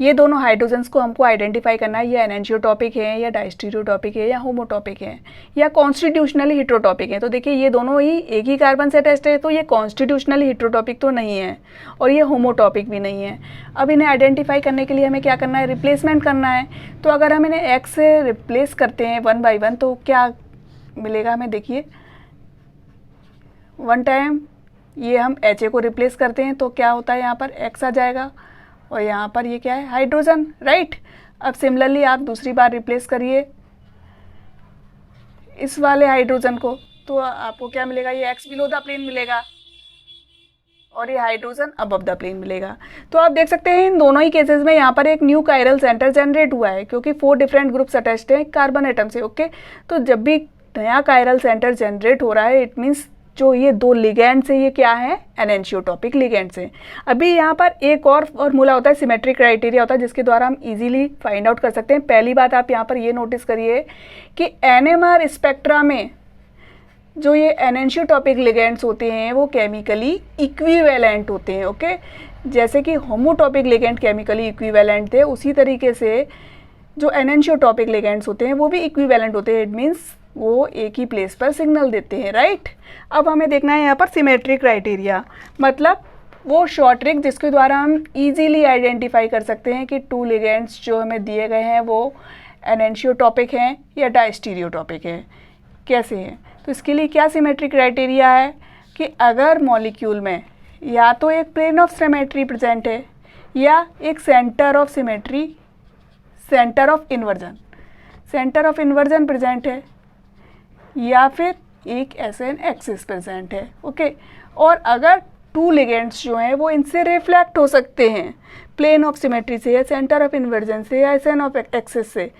ये दोनों हाइड्रोजन्स को हमको आइडेंटिफाई करना है, ये एनेंशियोटॉपिक है या डायस्टीरियोटॉपिक है या होमोटॉपिक है या कॉन्स्टिट्यूशनली हेट्रोटॉपिक है। तो देखिए ये दोनों ही एक ही कार्बन से अटैच्ड है, तो ये कॉन्स्टिट्यूशनली हेट्रोटॉपिक तो नहीं है और ये होमोटॉपिक भी नहीं है। अब इन्हें आइडेंटिफाई करने के लिए हमें क्या करना है, रिप्लेसमेंट करना है। तो अगर हम इन्हें एक्स से रिप्लेस करते हैं 1 बाई 1 तो क्या मिलेगा हमें, देखिए 1 टाइम ये हम Ha को रिप्लेस करते हैं तो क्या होता है, यहाँ पर X आ जाएगा और यहाँ पर ये क्या है, हाइड्रोजन, राइट। अब सिमिलरली आप दूसरी बार रिप्लेस करिए इस वाले हाइड्रोजन को, तो आपको क्या मिलेगा, ये X बिलो द प्लेन मिलेगा और ये हाइड्रोजन अबव द प्लेन मिलेगा। तो आप देख सकते हैं इन दोनों ही केसेस में यहाँ पर एक न्यू कायरल सेंटर जनरेट हुआ है क्योंकि 4 डिफरेंट ग्रुप्स अटैच्ड हैं कार्बन एटम से। ओके, तो जब भी नया कायरल सेंटर जनरेट हो रहा है इट मीन्स जो ये दो लिगेंड्स हैं ये क्या है, एनेंशियोटॉपिक लिगेंड्स हैं। अभी यहाँ पर एक और फॉर्मूला होता है, सिमेट्रिक क्राइटेरिया होता है जिसके द्वारा हम इजीली फाइंड आउट कर सकते हैं। पहली बात आप यहाँ पर ये नोटिस करिए कि एनएमआर स्पेक्ट्रा में जो ये एनेंशियोटॉपिक लिगेंड्स होते हैं वो केमिकली इक्विवेलेंट होते हैं। ओके, जैसे कि होमोटॉपिक लिगेंड केमिकली इक्विवेलेंट थे उसी तरीके से जो एनेंशियोटॉपिक लिगेंड्स होते हैं वो भी इक्विवेलेंट होते हैं। इट मीन्स वो एक ही प्लेस पर सिग्नल देते हैं, राइट। अब हमें देखना है यहाँ पर सिमेट्रिक क्राइटेरिया, मतलब वो शॉर्ट ट्रिक जिसके द्वारा हम इजीली आइडेंटिफाई कर सकते हैं कि 2 लिगेंड्स जो हमें दिए गए हैं वो एनेंशियोटॉपिक हैं या डायस्टीरियोटॉपिक हैं। कैसे हैं, तो इसके लिए क्या सिमेट्रिक क्राइटेरिया है कि अगर मॉलिक्यूल में या तो एक प्लेन ऑफ सिमेट्री प्रेजेंट है या एक centre of symmetry, centre of inversion present है या फिर एक एसएन एक्सिस प्रेजेंट है। ओके, और अगर 2 लिगेंड्स जो हैं वो इनसे रिफ्लेक्ट हो सकते हैं प्लेन ऑफ सिमेट्री से या सेंटर ऑफ इन्वर्जन से या एसएन ऑफ एक्सिस से,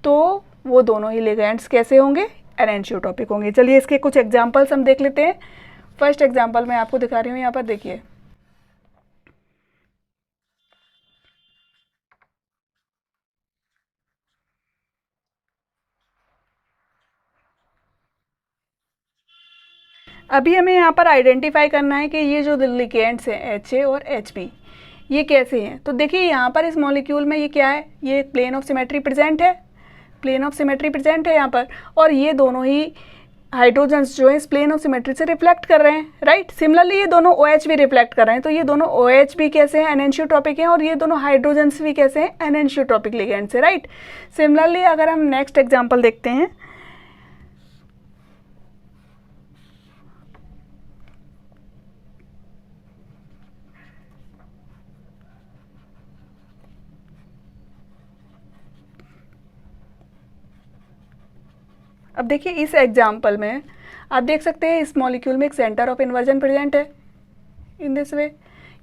तो वो दोनों ही लिगेंड्स कैसे होंगे, एनेंशियोटॉपिक होंगे। चलिए इसके कुछ एग्जांपल्स हम देख लेते हैं। फर्स्ट एग्जांपल मैं आपको दिखा रही हूँ, यहाँ पर देखिए अभी हमें यहाँ पर आइडेंटिफाई करना है कि ये जो लिगेंड्स हैं Ha और Hb ये कैसे हैं। तो देखिए यहाँ पर इस मॉलिक्यूल में ये क्या है, ये प्लेन ऑफ सिमेट्री प्रेजेंट है, प्लेन ऑफ सिमेट्री प्रेजेंट है यहाँ पर, और ये दोनों ही हाइड्रोजन्स जो है इस प्लेन ऑफ सिमेट्री से रिफ्लेक्ट कर रहे हैं, राइट। सिमिलरली ये दोनों OH भी रिफ्लेक्ट कर रहे हैं, तो ये दोनों OH भी कैसे हैं, एनेंशियोटॉपिक हैं, और ये दोनों हाइड्रोजन्स भी कैसे हैं, एनेंशियोटॉपिक लिगेंड्स है, राइट। सिमिलरली अगर हम नेक्स्ट एग्जाम्पल देखते हैं, अब देखिए इस एग्जाम्पल में आप देख सकते हैं इस मॉलिक्यूल में एक सेंटर ऑफ इन्वर्जन प्रेजेंट है इन दिस वे।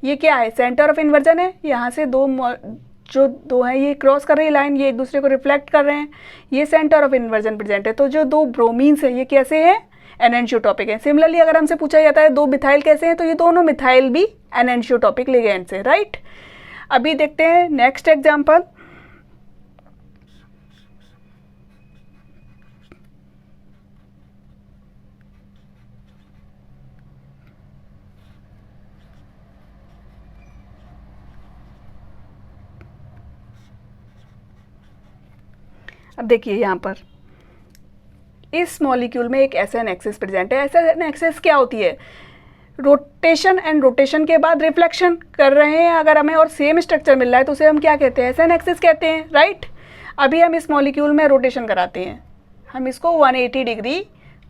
ये क्या है, सेंटर ऑफ इन्वर्जन है, यहाँ से जो दो हैं ये क्रॉस कर रही है लाइन, ये एक दूसरे को रिफ्लेक्ट कर रहे हैं, ये सेंटर ऑफ इन्वर्जन प्रेजेंट है। तो जो 2 ब्रोमीन्स हैं ये कैसे हैं, एनेंशियोटॉपिक है। सिमिलरली अगर हमसे पूछा जाता है 2 मिथाइल कैसे हैं, तो ये दोनों मिथाइल भी एनेंशियोटॉपिक लिगेंड्स हैं, राइट। अभी देखते हैं नेक्स्ट एग्जाम्पल। अब देखिए यहाँ पर इस मॉलिक्यूल में एक एसएन एक्सिस प्रेजेंट है। एसएन एक्सिस क्या होती है, रोटेशन एंड रोटेशन के बाद रिफ्लेक्शन कर रहे हैं अगर हमें और सेम स्ट्रक्चर मिल रहा है तो उसे हम क्या कहते हैं, एसएन एक्सिस कहते हैं, राइट। अभी हम इस मॉलिक्यूल में रोटेशन कराते हैं, हम इसको 180 डिग्री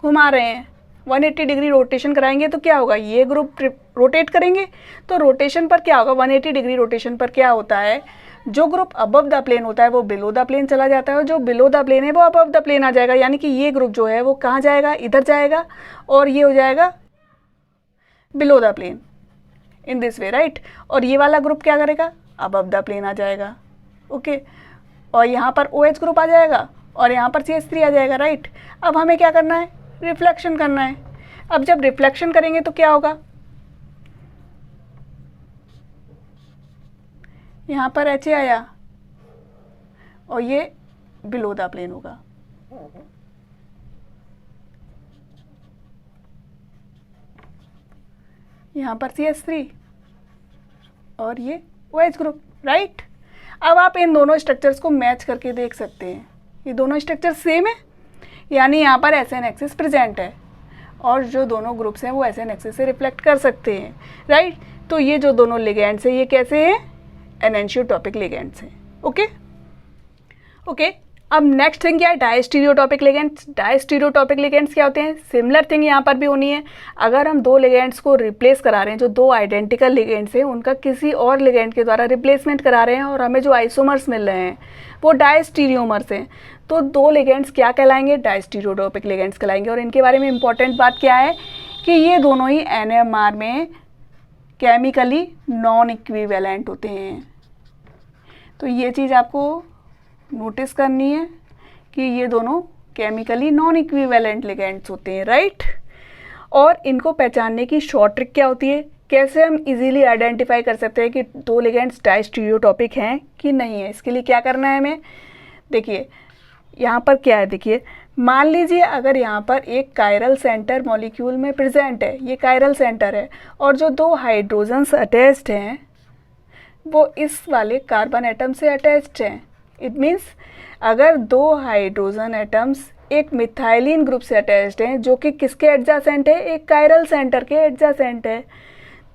घुमा रहे हैं। 180 डिग्री रोटेशन कराएंगे तो क्या होगा, ये ग्रुप रोटेट करेंगे, तो रोटेशन पर क्या होगा, 180 डिग्री रोटेशन पर क्या होता है, जो ग्रुप अबव द प्लेन होता है वो बिलो द प्लेन चला जाता है, और जो बिलो द प्लेन है वो अबव द प्लेन आ जाएगा। यानी कि ये ग्रुप जो है वो कहाँ जाएगा, इधर जाएगा, और ये हो जाएगा below the plane in this way, right. और ये वाला ग्रुप क्या करेगा, अबव द प्लेन आ जाएगा, ओके। और यहाँ पर OH ग्रुप आ जाएगा और यहाँ पर CH3 आ जाएगा, राइट। अब हमें क्या करना है, रिफ्लेक्शन करना है। अब जब रिफ्लेक्शन करेंगे तो क्या होगा, यहाँ पर HA आया और ये बिलो द प्लेन होगा। यहाँ पर CH3 और ये OH ग्रुप, राइट। अब आप इन दोनों स्ट्रक्चर्स को मैच करके देख सकते हैं, ये दोनों स्ट्रक्चर सेम है, यानी यहाँ पर SN एक्सिस प्रेजेंट है और जो दोनों ग्रुप्स हैं वो SN एक्सिस से रिफ्लेक्ट कर सकते हैं, राइट। तो ये जो दोनों लिगेंड्स हैं ये कैसे हैं, एनेंशियोटॉपिक लिगेंड्स हैं, ओके ओके। अब नेक्स्ट थिंग क्या है, डायस्टीरियोटॉपिक लिगेंड्स। डायस्टीरियोटॉपिक लिगेंड्स क्या होते हैं, सिमिलर थिंग यहाँ पर भी होनी है। अगर हम दो लिगेंड्स को रिप्लेस करा रहे हैं, जो दो आइडेंटिकल लिगेंड्स हैं उनका किसी और लिगेंड के द्वारा रिप्लेसमेंट करा रहे हैं और हमें जो आइसोमर्स मिल रहे हैं वो डायस्टीरियोमर्स हैं, तो दो लिगेंड्स क्या कहलाएंगे, डायस्टीरियोटॉपिक लिगेंड्स कहलाएंगे। और इनके बारे में इंपॉर्टेंट बात क्या है कि ये दोनों ही NMR में केमिकली नॉन इक्विवेलेंट होते हैं। तो ये चीज़ आपको नोटिस करनी है कि ये दोनों केमिकली नॉन इक्विवेलेंट लिगेंड्स होते हैं, राइट। और इनको पहचानने की शॉर्ट ट्रिक क्या होती है, कैसे हम इजीली आइडेंटिफाई कर सकते हैं कि दो लिगेंड्स डायस्टीरियोटॉपिक हैं कि नहीं है। इसके लिए क्या करना है हमें, देखिए यहाँ पर क्या है, देखिए मान लीजिए अगर यहाँ पर एक कायरल सेंटर मॉलिक्यूल में प्रेजेंट है, ये कायरल सेंटर है और जो दो हाइड्रोजन्स अटैच्ड हैं वो इस वाले कार्बन एटम से अटैच्ड हैं। इट मीन्स अगर दो हाइड्रोजन एटम्स एक मिथाइलिन ग्रुप से अटैच्ड हैं जो कि किसके एडजासेंट है, एक कायरल सेंटर के एडजासेंट है,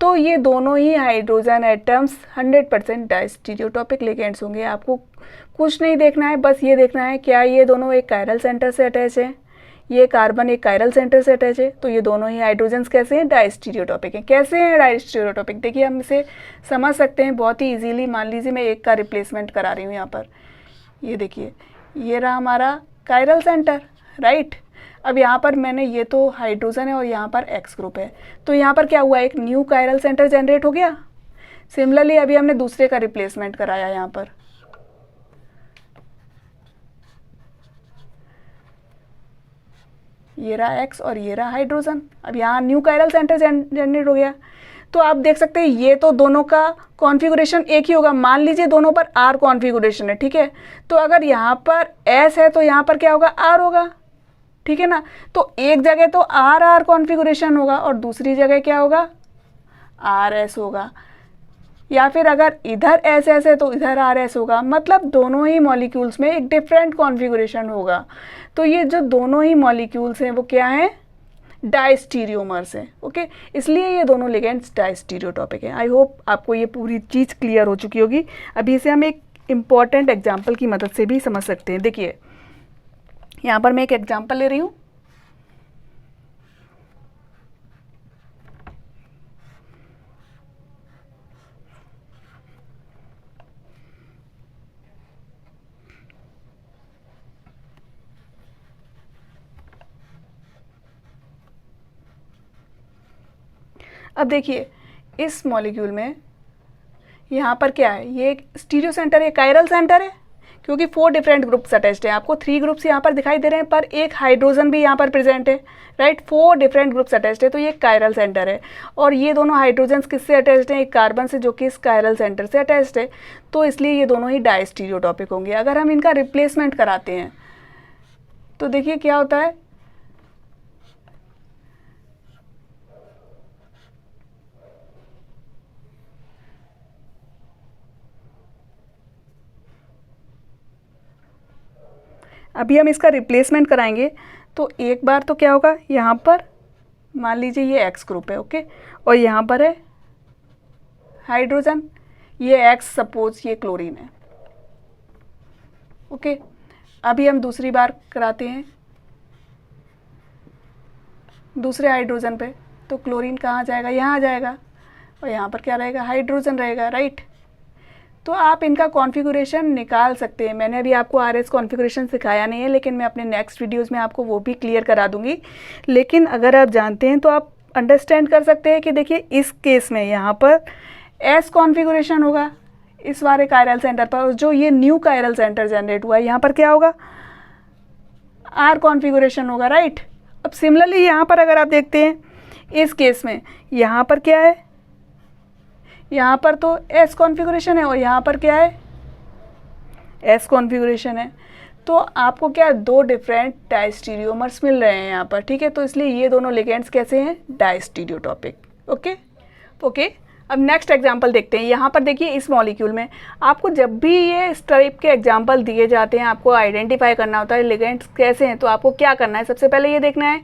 तो ये दोनों ही हाइड्रोजन एटम्स 100% डायस्टीरियोटॉपिक लिगेंड्स होंगे। आपको कुछ नहीं देखना है, बस ये देखना है क्या ये दोनों एक कायरल सेंटर से अटैच है, ये कार्बन एक कायरल सेंटर से अटैच है, तो ये दोनों ही हाइड्रोजन्स कैसे हैं, डायस्टीरियोटॉपिक हैं। कैसे हैं डायस्टीरियोटॉपिक, देखिए हम इसे समझ सकते हैं बहुत ही इजीली। मान लीजिए मैं एक का रिप्लेसमेंट करा रही हूँ यहाँ पर, ये देखिए ये रहा हमारा कायरल सेंटर, राइट। अब यहाँ पर मैंने, ये तो हाइड्रोजन है और यहाँ पर X ग्रुप है, तो यहाँ पर क्या हुआ, एक न्यू कायरल सेंटर जनरेट हो गया। सिमिलरली अभी हमने दूसरे का रिप्लेसमेंट कराया यहाँ पर, ये रहा X और ये रहा हाइड्रोजन। अब यहाँ न्यू कायरल सेंटर जनरेट हो गया, तो आप देख सकते हैं ये तो दोनों का कॉन्फ़िगरेशन एक ही होगा। मान लीजिए दोनों पर R कॉन्फ़िगरेशन है, ठीक है, तो अगर यहाँ पर S है तो यहाँ पर क्या होगा, R होगा, ठीक है ना। तो एक जगह तो R कॉन्फ़िगरेशन होगा और दूसरी जगह क्या होगा, RS होगा, या फिर अगर इधर SS है तो इधर RS होगा, मतलब दोनों ही मॉलिक्यूल्स में एक डिफरेंट कॉन्फ़िगरेशन होगा। तो ये जो दोनों ही मॉलिक्यूल्स हैं वो क्या हैं, डायस्टीरियोमर्स हैं, ओके। इसलिए ये दोनों लिगेंड्स डायस्टीरियोटॉपिक हैं। आई होप आपको ये पूरी चीज़ क्लियर हो चुकी होगी। अभी इसे हम एक इम्पॉर्टेंट एग्जाम्पल की मदद से भी समझ सकते हैं। देखिए यहाँ पर मैं एक एग्जाम्पल ले रही हूँ, अब देखिए इस मॉलिक्यूल में यहाँ पर क्या है, ये एक स्टीरियो सेंटर है, कायरल सेंटर है, क्योंकि 4 डिफरेंट ग्रुप्स अटैच्ड हैं। आपको 3 ग्रुप्स यहाँ पर दिखाई दे रहे हैं पर एक हाइड्रोजन भी यहाँ पर प्रेजेंट है, राइट। 4 डिफरेंट ग्रुप्स अटैच्ड है, तो ये कायरल सेंटर है। और ये दोनों हाइड्रोजन्स किससे अटैच्ड हैं, एक कार्बन से जो कि इस कायरल सेंटर से अटैच्ड है, तो इसलिए ये दोनों ही डायस्टीरियोटॉपिक होंगे। अगर हम इनका रिप्लेसमेंट कराते हैं तो देखिए क्या होता है, अभी हम इसका रिप्लेसमेंट कराएंगे तो एक बार तो क्या होगा, यहाँ पर मान लीजिए ये X ग्रुप है, ओके, और यहाँ पर है हाइड्रोजन, ये X, सपोज ये क्लोरीन है, ओके, अभी हम दूसरी बार कराते हैं दूसरे हाइड्रोजन पे, तो क्लोरीन कहाँ जाएगा, यहाँ आ जाएगा, और यहाँ पर क्या रहेगा, हाइड्रोजन रहेगा, राइट। तो आप इनका कॉन्फ़िगरेशन निकाल सकते हैं। मैंने अभी आपको आर एस कॉन्फ़िगरेशन सिखाया नहीं है, लेकिन मैं अपने नेक्स्ट वीडियोज़ में आपको वो भी क्लियर करा दूंगी। लेकिन अगर आप जानते हैं तो आप अंडरस्टैंड कर सकते हैं कि देखिए इस केस में यहाँ पर एस कॉन्फ़िगरेशन होगा इस वाले कायरल सेंटर पर, और जो ये न्यू कायरल सेंटर जनरेट हुआ है यहाँ पर क्या होगा, आर कॉन्फ़िगरेशन होगा, राइट। अब सिमिलरली यहाँ पर अगर आप देखते हैं इस केस में यहाँ पर क्या है, यहाँ पर तो एस कॉन्फ़िगरेशन है और यहाँ पर क्या है, एस कॉन्फ़िगरेशन है। तो आपको क्या दो डिफरेंट डायस्टीरियोमर्स मिल रहे हैं यहाँ पर, ठीक है। तो इसलिए ये दोनों लिगेंड्स कैसे हैं, डायस्टीरियोटॉपिक। ओके ओके, अब नेक्स्ट एग्जांपल देखते हैं। यहाँ पर देखिए इस मॉलिक्यूल में आपको जब भी ये इस टाइप के एग्जांपल दिए जाते हैं, आपको आइडेंटिफाई करना होता है लिगेंड्स कैसे हैं, तो आपको क्या करना है, सबसे पहले ये देखना है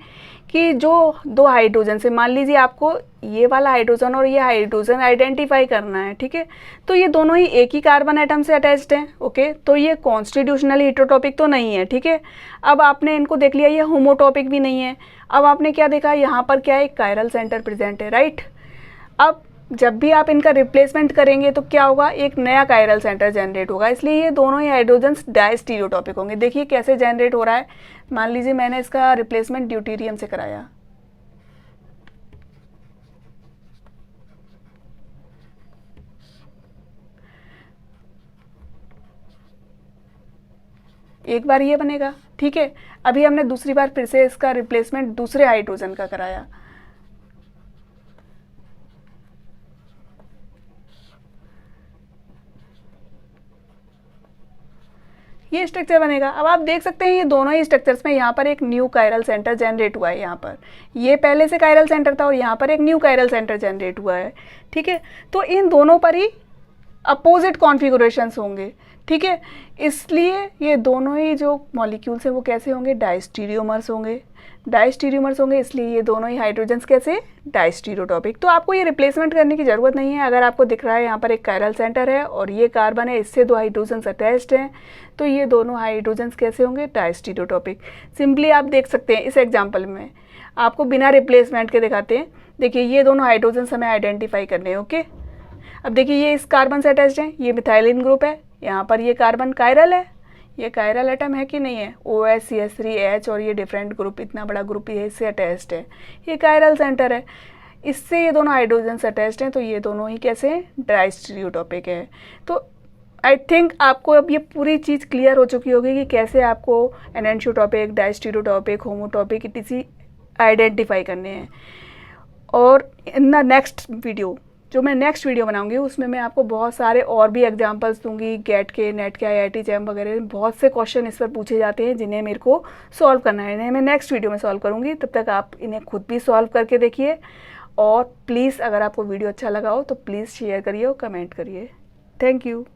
कि जो दो हाइड्रोजन से, मान लीजिए आपको ये वाला हाइड्रोजन और ये हाइड्रोजन आइडेंटिफाई करना है, ठीक है। तो ये दोनों ही एक ही कार्बन एटम से अटैच्ड हैं, ओके। तो ये कॉन्स्टिट्यूशनली हेटेरोटॉपिक तो नहीं है, ठीक है। अब आपने इनको देख लिया, ये होमोटॉपिक भी नहीं है। अब आपने क्या देखा, यहाँ पर क्या है, एक कायरल सेंटर प्रेजेंट है, राइट। अब जब भी आप इनका रिप्लेसमेंट करेंगे तो क्या होगा, एक नया कायरल सेंटर जनरेट होगा, इसलिए ये दोनों ही हाइड्रोजन्स डायस्टीरियोटॉपिक होंगे। देखिए कैसे जनरेट हो रहा है, मान लीजिए मैंने इसका रिप्लेसमेंट ड्यूटेरियम से कराया, एक बार ये बनेगा, ठीक है। अभी हमने दूसरी बार फिर से इसका रिप्लेसमेंट दूसरे हाइड्रोजन का कराया, ये स्ट्रक्चर बनेगा। अब आप देख सकते हैं ये दोनों ही स्ट्रक्चर्स में यहाँ पर एक न्यू कायरल सेंटर जनरेट हुआ है, यहाँ पर ये पहले से कायरल सेंटर था और यहाँ पर एक न्यू कायरल सेंटर जनरेट हुआ है, ठीक है। तो इन दोनों पर ही अपोजिट कॉन्फ़िगरेशंस होंगे, ठीक है। इसलिए ये दोनों ही जो मॉलिक्यूल्स हैं वो कैसे होंगे, डायस्टीरियोमर्स होंगे, डायस्टीरियोमर्स होंगे, इसलिए ये दोनों ही हाइड्रोजन्स कैसे, डायस्टीरियोटॉपिक। तो आपको ये रिप्लेसमेंट करने की ज़रूरत नहीं है। अगर आपको दिख रहा है यहाँ पर एक कायरल सेंटर है और ये कार्बन है, इससे दो हाइड्रोजन्स अटैच्ड हैं, तो ये दोनों हाइड्रोजन्स कैसे होंगे, डायस्टीरियोटॉपिक। सिंपली आप देख सकते हैं इस एग्जाम्पल में, आपको बिना रिप्लेसमेंट के दिखाते हैं। देखिए ये दोनों हाइड्रोजन्स हमें आइडेंटिफाई करने हैं, ओके। अब देखिए ये इस कार्बन से अटैच्ड है, ये मिथाइलिन ग्रुप है, यहाँ पर ये कार्बन कायरल है, ये कायरल एटम है कि नहीं है, OH-CH3H, और ये डिफरेंट ग्रुप, इतना बड़ा ग्रुप ये इससे अटैच्ड है, ये कायरल सेंटर है, इससे ये दोनों हाइड्रोजन से अटैच्ड हैं, तो ये दोनों ही कैसे हैं, डायस्टीरियोटॉपिक है। तो आई थिंक आपको अब ये पूरी चीज़ क्लियर हो चुकी होगी कि कैसे आपको एनेंशियोटॉपिक, डायस्टीरियोटॉपिक, होमोटॉपिक इत्यादि आइडेंटिफाई करने हैं। और इन द नेक्स्ट वीडियो, जो मैं नेक्स्ट वीडियो बनाऊंगी, उसमें मैं आपको बहुत सारे और भी एग्जांपल्स दूंगी, गेट के, नेट के, IIT जैम वगैरह बहुत से क्वेश्चन इस पर पूछे जाते हैं जिन्हें मेरे को सॉल्व करना है, इन्हें मैं नेक्स्ट वीडियो में सॉल्व करूंगी। तब तक आप इन्हें खुद भी सॉल्व करके देखिए, और प्लीज़ अगर आपको वीडियो अच्छा लगा हो तो प्लीज़ शेयर करिए और कमेंट करिए। Thank you.